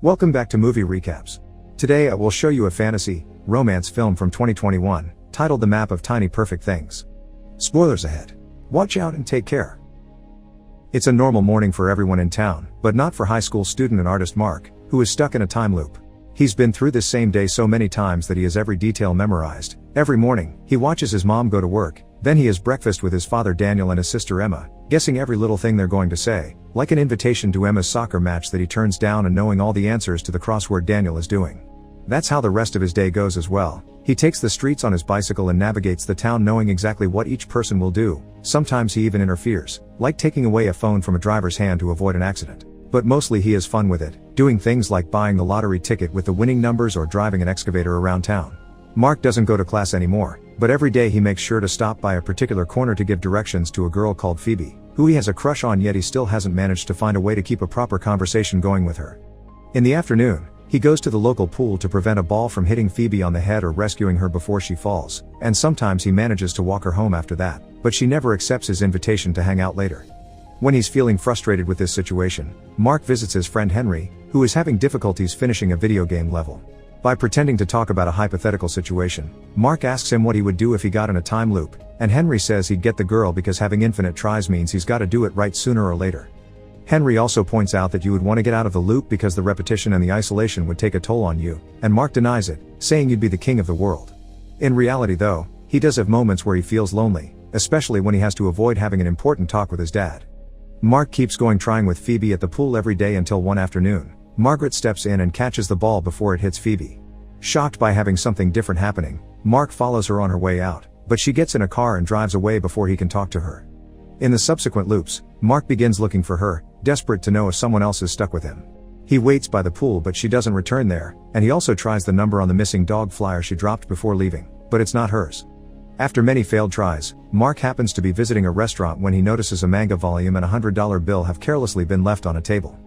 Welcome back to Movie Recaps. Today I will show you a fantasy, romance film from 2021, titled The Map of Tiny Perfect Things. Spoilers ahead. Watch out and take care. It's a normal morning for everyone in town, but not for high school student and artist Mark, who is stuck in a time loop. He's been through this same day so many times that he has every detail memorized. Every morning, he watches his mom go to work, then he has breakfast with his father Daniel and his sister Emma, guessing every little thing they're going to say, like an invitation to Emma's soccer match that he turns down and knowing all the answers to the crossword Daniel is doing. That's how the rest of his day goes as well. He takes the streets on his bicycle and navigates the town knowing exactly what each person will do. Sometimes he even interferes, like taking away a phone from a driver's hand to avoid an accident. But mostly he has fun with it, doing things like buying the lottery ticket with the winning numbers or driving an excavator around town. Mark doesn't go to class anymore, but every day he makes sure to stop by a particular corner to give directions to a girl called Phoebe, who he has a crush on, yet he still hasn't managed to find a way to keep a proper conversation going with her. In the afternoon, he goes to the local pool to prevent a ball from hitting Phoebe on the head or rescuing her before she falls, and sometimes he manages to walk her home after that, but she never accepts his invitation to hang out later. When he's feeling frustrated with this situation, Mark visits his friend Henry, who is having difficulties finishing a video game level. By pretending to talk about a hypothetical situation, Mark asks him what he would do if he got in a time loop, and Henry says he'd get the girl because having infinite tries means he's got to do it right sooner or later. Henry also points out that you would want to get out of the loop because the repetition and the isolation would take a toll on you, and Mark denies it, saying you'd be the king of the world. In reality though, he does have moments where he feels lonely, especially when he has to avoid having an important talk with his dad. Mark keeps going trying with Phoebe at the pool every day until one afternoon, Margaret steps in and catches the ball before it hits Phoebe. Shocked by having something different happening, Mark follows her on her way out, but she gets in a car and drives away before he can talk to her. In the subsequent loops, Mark begins looking for her, desperate to know if someone else is stuck with him. He waits by the pool but she doesn't return there, and he also tries the number on the missing dog flyer she dropped before leaving, but it's not hers. After many failed tries, Mark happens to be visiting a restaurant when he notices a manga volume and a $100 bill have carelessly been left on a table.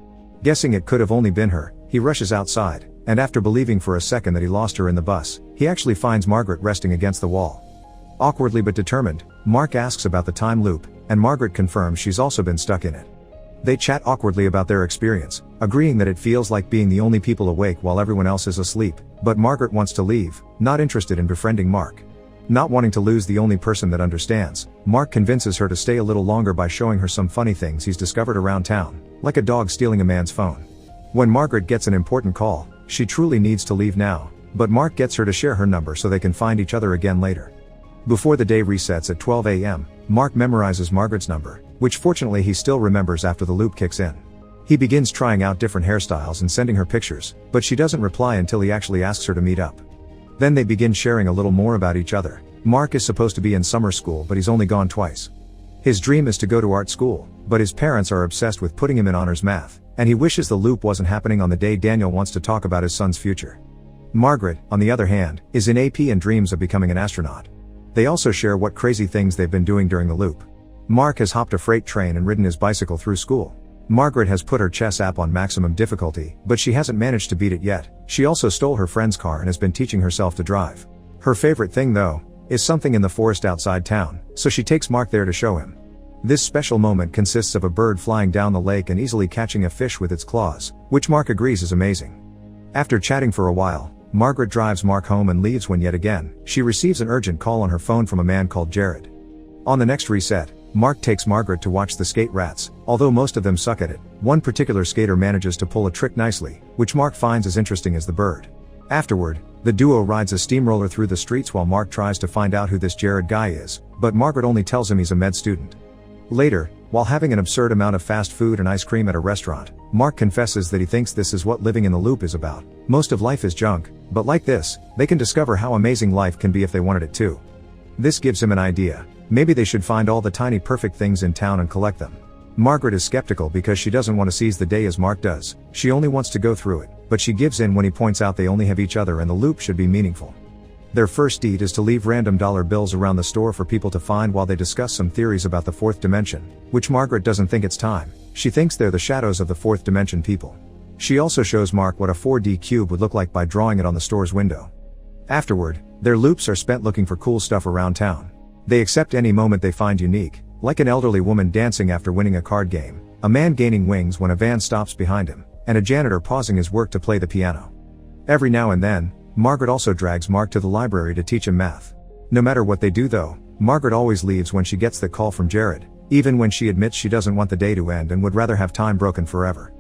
Guessing it could have only been her, he rushes outside, and after believing for a second that he lost her in the bus, he actually finds Margaret resting against the wall. Awkwardly but determined, Mark asks about the time loop, and Margaret confirms she's also been stuck in it. They chat awkwardly about their experience, agreeing that it feels like being the only people awake while everyone else is asleep, but Margaret wants to leave, not interested in befriending Mark. Not wanting to lose the only person that understands, Mark convinces her to stay a little longer by showing her some funny things he's discovered around town, like a dog stealing a man's phone. When Margaret gets an important call, she truly needs to leave now, but Mark gets her to share her number so they can find each other again later. Before the day resets at 12 a.m., Mark memorizes Margaret's number, which fortunately he still remembers after the loop kicks in. He begins trying out different hairstyles and sending her pictures, but she doesn't reply until he actually asks her to meet up. Then they begin sharing a little more about each other. Mark is supposed to be in summer school but he's only gone twice. His dream is to go to art school, but his parents are obsessed with putting him in honors math, and he wishes the loop wasn't happening on the day Daniel wants to talk about his son's future. Margaret, on the other hand, is in AP and dreams of becoming an astronaut. They also share what crazy things they've been doing during the loop. Mark has hopped a freight train and ridden his bicycle through school. Margaret has put her chess app on maximum difficulty, but she hasn't managed to beat it yet. She also stole her friend's car and has been teaching herself to drive. Her favorite thing though, is something in the forest outside town, so she takes Mark there to show him. This special moment consists of a bird flying down the lake and easily catching a fish with its claws, which Mark agrees is amazing. After chatting for a while, Margaret drives Mark home and leaves when yet again, she receives an urgent call on her phone from a man called Jared. On the next reset, Mark takes Margaret to watch the skate rats, although most of them suck at it. One particular skater manages to pull a trick nicely, which Mark finds as interesting as the bird. Afterward, the duo rides a steamroller through the streets while Mark tries to find out who this Jared guy is, but Margaret only tells him he's a med student. Later, while having an absurd amount of fast food and ice cream at a restaurant, Mark confesses that he thinks this is what living in the loop is about. Most of life is junk, but like this, they can discover how amazing life can be if they wanted it too. This gives him an idea. Maybe they should find all the tiny perfect things in town and collect them. Margaret is skeptical because she doesn't want to seize the day as Mark does. She only wants to go through it, but she gives in when he points out they only have each other and the loop should be meaningful. Their first deed is to leave random dollar bills around the store for people to find while they discuss some theories about the fourth dimension, which Margaret doesn't think it's time. She thinks they're the shadows of the fourth dimension people. She also shows Mark what a 4D cube would look like by drawing it on the store's window. Afterward, their loops are spent looking for cool stuff around town. They accept any moment they find unique, like an elderly woman dancing after winning a card game, a man gaining wings when a van stops behind him, and a janitor pausing his work to play the piano. Every now and then, Margaret also drags Mark to the library to teach him math. No matter what they do though, Margaret always leaves when she gets the call from Jared, even when she admits she doesn't want the day to end and would rather have time broken forever.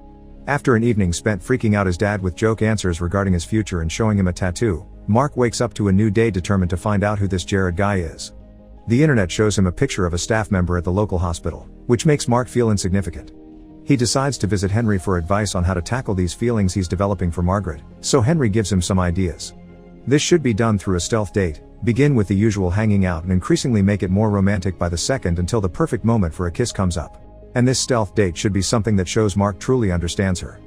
After an evening spent freaking out his dad with joke answers regarding his future and showing him a tattoo, Mark wakes up to a new day determined to find out who this Jared guy is. The internet shows him a picture of a staff member at the local hospital, which makes Mark feel insignificant. He decides to visit Henry for advice on how to tackle these feelings he's developing for Margaret, so Henry gives him some ideas. This should be done through a stealth date, begin with the usual hanging out and increasingly make it more romantic by the second until the perfect moment for a kiss comes up. And this stealth date should be something that shows Mark truly understands her.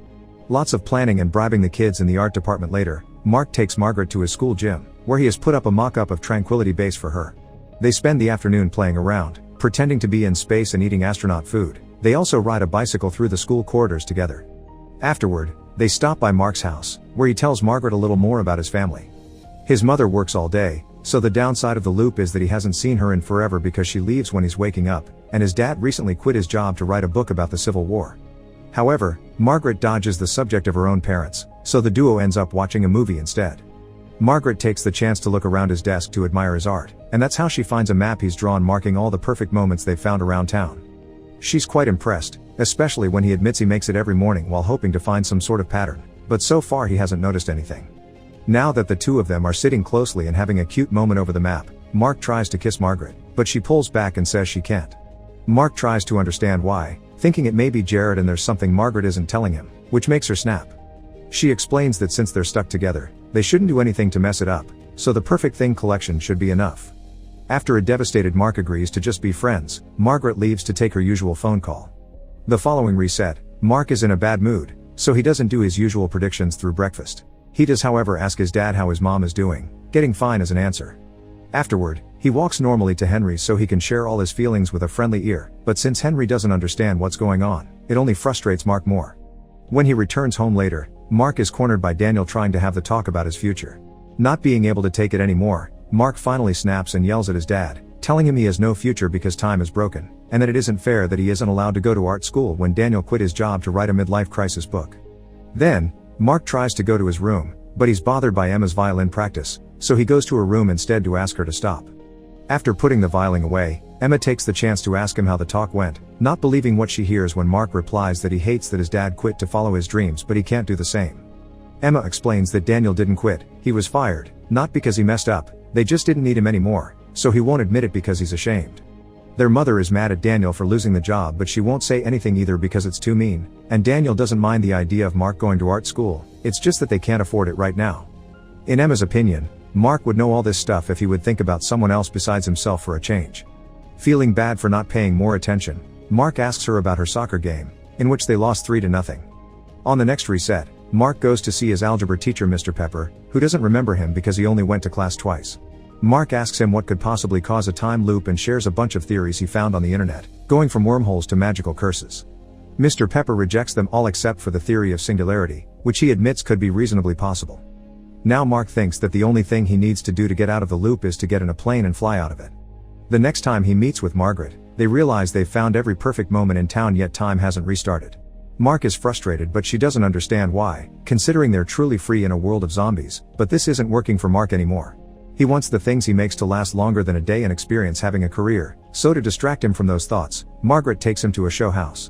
Lots of planning and bribing the kids in the art department later, Mark takes Margaret to his school gym, where he has put up a mock-up of Tranquility Base for her. They spend the afternoon playing around, pretending to be in space and eating astronaut food. They also ride a bicycle through the school corridors together. Afterward, they stop by Mark's house, where he tells Margaret a little more about his family. His mother works all day, so the downside of the loop is that he hasn't seen her in forever because she leaves when he's waking up, and his dad recently quit his job to write a book about the Civil War. However, Margaret dodges the subject of her own parents, so the duo ends up watching a movie instead. Margaret takes the chance to look around his desk to admire his art, and that's how she finds a map he's drawn marking all the perfect moments they've found around town. She's quite impressed, especially when he admits he makes it every morning while hoping to find some sort of pattern, but so far he hasn't noticed anything. Now that the two of them are sitting closely and having a cute moment over the map, Mark tries to kiss Margaret, but she pulls back and says she can't. Mark tries to understand why, thinking it may be Jared and there's something Margaret isn't telling him, which makes her snap. She explains that since they're stuck together, they shouldn't do anything to mess it up, so the perfect thing collection should be enough. After a devastated Mark agrees to just be friends, Margaret leaves to take her usual phone call. The following reset, Mark is in a bad mood, so he doesn't do his usual predictions through breakfast. He does however ask his dad how his mom is doing, getting fine as an answer. Afterward, he walks normally to Henry's so he can share all his feelings with a friendly ear, but since Henry doesn't understand what's going on, it only frustrates Mark more. When he returns home later, Mark is cornered by Daniel trying to have the talk about his future. Not being able to take it anymore, Mark finally snaps and yells at his dad, telling him he has no future because time is broken, and that it isn't fair that he isn't allowed to go to art school when Daniel quit his job to write a midlife crisis book. Then, Mark tries to go to his room, but he's bothered by Emma's violin practice, so he goes to her room instead to ask her to stop. After putting the violin away, Emma takes the chance to ask him how the talk went, not believing what she hears when Mark replies that he hates that his dad quit to follow his dreams but he can't do the same. Emma explains that Daniel didn't quit, he was fired, not because he messed up, they just didn't need him anymore, so he won't admit it because he's ashamed. Their mother is mad at Daniel for losing the job but she won't say anything either because it's too mean, and Daniel doesn't mind the idea of Mark going to art school, it's just that they can't afford it right now. In Emma's opinion, Mark would know all this stuff if he would think about someone else besides himself for a change. Feeling bad for not paying more attention, Mark asks her about her soccer game, in which they lost 3-0. On the next reset, Mark goes to see his algebra teacher Mr. Pepper, who doesn't remember him because he only went to class twice. Mark asks him what could possibly cause a time loop and shares a bunch of theories he found on the internet, going from wormholes to magical curses. Mr. Pepper rejects them all except for the theory of singularity, which he admits could be reasonably possible. Now Mark thinks that the only thing he needs to do to get out of the loop is to get in a plane and fly out of it. The next time he meets with Margaret, they realize they've found every perfect moment in town yet time hasn't restarted. Mark is frustrated but she doesn't understand why, considering they're truly free in a world of zombies, but this isn't working for Mark anymore. He wants the things he makes to last longer than a day and experience having a career, so to distract him from those thoughts, Margaret takes him to a show house.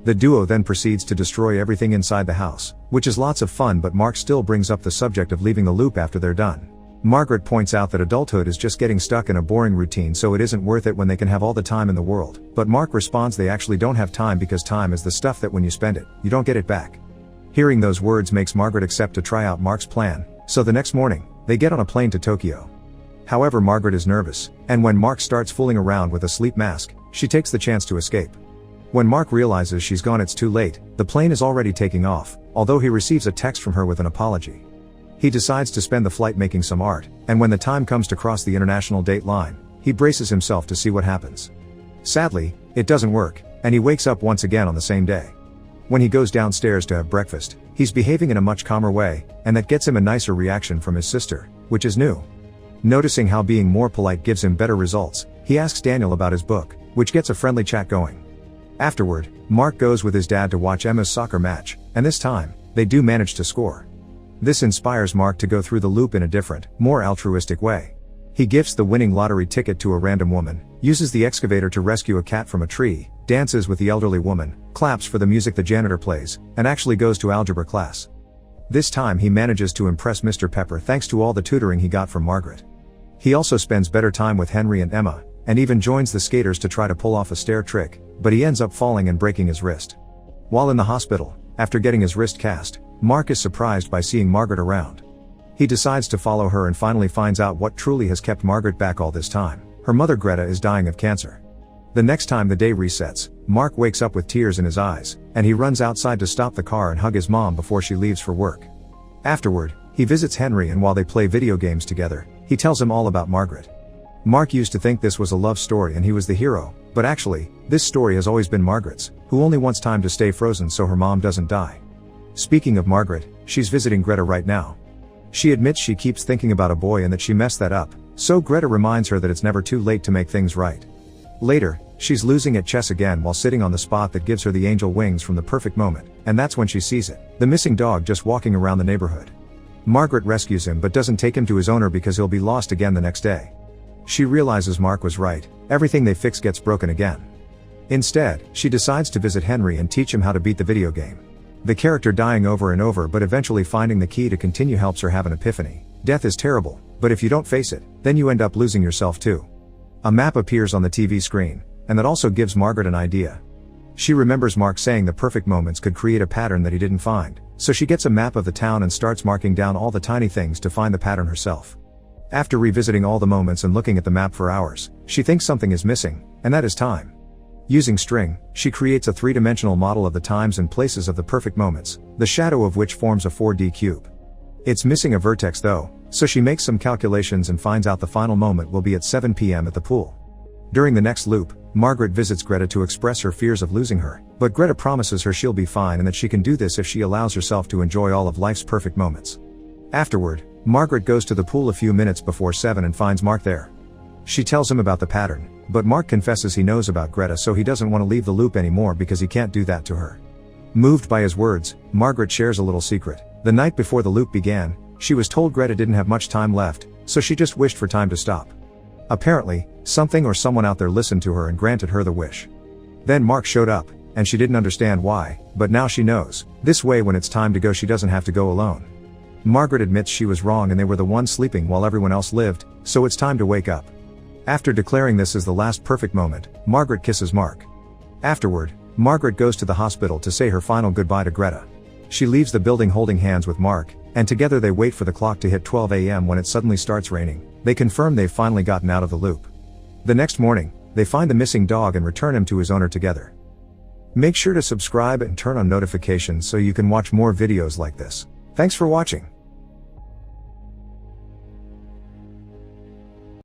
The duo then proceeds to destroy everything inside the house, which is lots of fun but Mark still brings up the subject of leaving the loop after they're done. Margaret points out that adulthood is just getting stuck in a boring routine so it isn't worth it when they can have all the time in the world, but Mark responds they actually don't have time because time is the stuff that when you spend it, you don't get it back. Hearing those words makes Margaret accept to try out Mark's plan, so the next morning, they get on a plane to Tokyo. However, Margaret is nervous, and when Mark starts fooling around with a sleep mask, she takes the chance to escape. When Mark realizes she's gone it's too late, the plane is already taking off, although he receives a text from her with an apology. He decides to spend the flight making some art, and when the time comes to cross the international date line, he braces himself to see what happens. Sadly, it doesn't work, and he wakes up once again on the same day. When he goes downstairs to have breakfast, he's behaving in a much calmer way, and that gets him a nicer reaction from his sister, which is new. Noticing how being more polite gives him better results, he asks Daniel about his book, which gets a friendly chat going. Afterward, Mark goes with his dad to watch Emma's soccer match, and this time, they do manage to score. This inspires Mark to go through the loop in a different, more altruistic way. He gifts the winning lottery ticket to a random woman, uses the excavator to rescue a cat from a tree, dances with the elderly woman, claps for the music the janitor plays, and actually goes to algebra class. This time he manages to impress Mr. Pepper thanks to all the tutoring he got from Margaret. He also spends better time with Henry and Emma, and even joins the skaters to try to pull off a stair trick, but he ends up falling and breaking his wrist. While in the hospital, after getting his wrist cast, Mark is surprised by seeing Margaret around. He decides to follow her and finally finds out what truly has kept Margaret back all this time. Her mother Greta is dying of cancer. The next time the day resets, Mark wakes up with tears in his eyes, and he runs outside to stop the car and hug his mom before she leaves for work. Afterward, he visits Henry, and while they play video games together, he tells him all about Margaret. Mark used to think this was a love story and he was the hero, but actually, this story has always been Margaret's, who only wants time to stay frozen so her mom doesn't die. Speaking of Margaret, she's visiting Greta right now. She admits she keeps thinking about a boy and that she messed that up, so Greta reminds her that it's never too late to make things right. Later, she's losing at chess again while sitting on the spot that gives her the angel wings from the perfect moment, and that's when she sees it, the missing dog just walking around the neighborhood. Margaret rescues him but doesn't take him to his owner because he'll be lost again the next day. She realizes Mark was right, everything they fix gets broken again. Instead, she decides to visit Henry and teach him how to beat the video game. The character dying over and over but eventually finding the key to continue helps her have an epiphany. Death is terrible, but if you don't face it, then you end up losing yourself too. A map appears on the TV screen, and that also gives Margaret an idea. She remembers Mark saying the perfect moments could create a pattern that he didn't find, so she gets a map of the town and starts marking down all the tiny things to find the pattern herself. After revisiting all the moments and looking at the map for hours, she thinks something is missing, and that is time. Using string, she creates a three-dimensional model of the times and places of the perfect moments, the shadow of which forms a 4D cube. It's missing a vertex though, so she makes some calculations and finds out the final moment will be at 7 p.m. at the pool. During the next loop, Margaret visits Greta to express her fears of losing her, but Greta promises her she'll be fine and that she can do this if she allows herself to enjoy all of life's perfect moments. Afterward, Margaret goes to the pool a few minutes before 7 and finds Mark there. She tells him about the pattern, but Mark confesses he knows about Greta so he doesn't want to leave the loop anymore because he can't do that to her. Moved by his words, Margaret shares a little secret. The night before the loop began, she was told Greta didn't have much time left, so she just wished for time to stop. Apparently, something or someone out there listened to her and granted her the wish. Then Mark showed up, and she didn't understand why, but now she knows. This way when it's time to go she doesn't have to go alone. Margaret admits she was wrong and they were the ones sleeping while everyone else lived, so it's time to wake up. After declaring this as the last perfect moment, Margaret kisses Mark. Afterward, Margaret goes to the hospital to say her final goodbye to Greta. She leaves the building holding hands with Mark, and together they wait for the clock to hit 12 a.m. when it suddenly starts raining. They confirm they've finally gotten out of the loop. The next morning, they find the missing dog and return him to his owner together. Make sure to subscribe and turn on notifications so you can watch more videos like this. Thanks for watching.